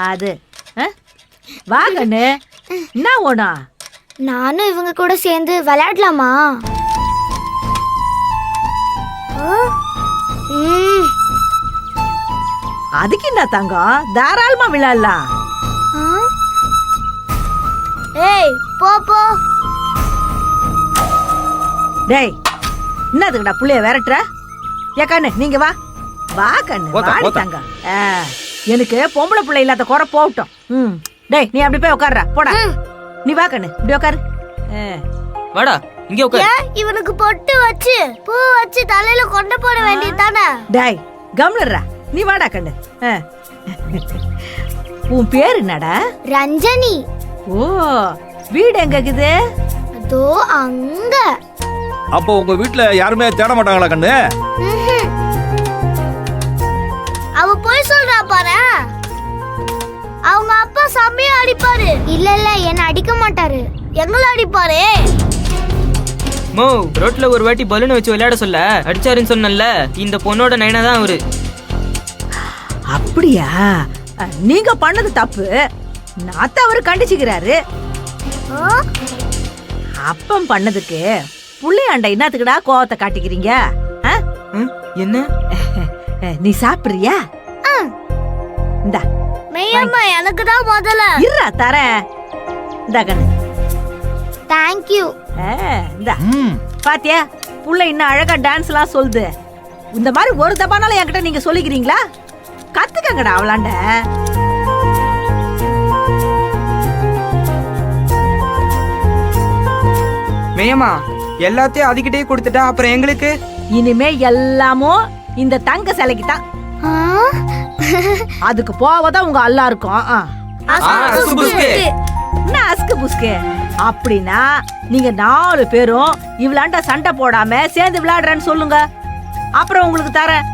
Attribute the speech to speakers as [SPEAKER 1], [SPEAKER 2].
[SPEAKER 1] அது வா கண்ணு. என்ன ஓனா?
[SPEAKER 2] நானும் இவங்க கூட சேர்ந்து விளையாடலாமா?
[SPEAKER 1] அதுக்கு என்ன தங்கம், தாராளமா விளையாடலாம்.
[SPEAKER 2] ஏய் போ போ.
[SPEAKER 1] டேய் என்னதுக்குடா புள்ளைய விரட்டுற? ஏ கண்ணு நீங்க வா. வா கண்ணு வாடி தங்கம். எனக்கு பொம்பளை பிள்ளை இல்லாத குறை போகட்டும். டேய் நீ அப்படி போய் உட்கார்றா போடா. நீ வா கண்ணு இப்படி உட்காரு.
[SPEAKER 3] வாடா இங்க உட்காரு.
[SPEAKER 2] இவனுக்கு பொட்டு வச்சு பூ வச்சு தலையில கொண்டு போட வேண்டியதானே?
[SPEAKER 1] டேய் கம்லறா நீ வாடா கண்ணு. உன் பேர் என்னடா?
[SPEAKER 2] ரஞ்சனி.
[SPEAKER 1] ஓ வீடு எங்க இருக்குது?
[SPEAKER 2] அதோ அங்க.
[SPEAKER 4] அப்போ உங்க வீட்ல யாருமே தேட மாட்டாங்களா கண்ணு?
[SPEAKER 2] அவ போய் சொல்றா பாரு. அவங்க அப்பா செம்மையா அடிப்பாரு. இல்ல இல்ல என்ன அடிக்க மாட்டாரு, எங்கள அடிப்பாரு.
[SPEAKER 3] மோ ரோட்ல ஒரு வாட்டி பலூன் வச்சு விளையாட சொல்ல அடிச்சாருன்னு சொன்னல, இந்த பொண்ணோட நைனா தான் அவரு.
[SPEAKER 1] அப்படியா? நீங்க பண்ணது தப்பு, நாத்த அவரு கண்டிச்சுக்கிறாரு. அப்பம் பண்ணதுக்கு புள்ளையாண்ட என்னத்துக்குடா கோவத்தை காட்டிக்கிறீங்க?
[SPEAKER 3] என்ன
[SPEAKER 1] நீ சாப்பிடுறியா? இந்தா
[SPEAKER 2] மெய்யம்மா எனக்கு தான் முதல்ல.
[SPEAKER 1] இருடா தரேன். இந்தா கண்ணு.
[SPEAKER 2] Thank you.
[SPEAKER 1] இந்தா பாத்தியா புள்ள இன்னும் அழகா டான்ஸ் எல்லாம் சொல்லுது. இந்த மாதிரி ஒரு தப்பானாலும் என்கிட்ட நீங்க சொல்லிக்கிறீங்களா? கத்துக்கங்கடா அவளாண்ட.
[SPEAKER 3] மேயம்மா எல்லாத்தையும் அதுகிட்டே கொடுத்துட்டா அப்புறம் எங்களுக்கு?
[SPEAKER 1] இனிமே எல்லாமும் இந்த தங்க சிலைக்கு தான். அதுக்கு போவதான் உங்க அல்லா இருக்கும். என்ன அஸ்கு புஸ்கு? அப்படின்னா நீங்க 4 பேரும் இவளாண்ட சண்டை போடாம சேர்ந்து விளையாடுறேன்னு சொல்லுங்க, அப்புறம் உங்களுக்கு தரேன்.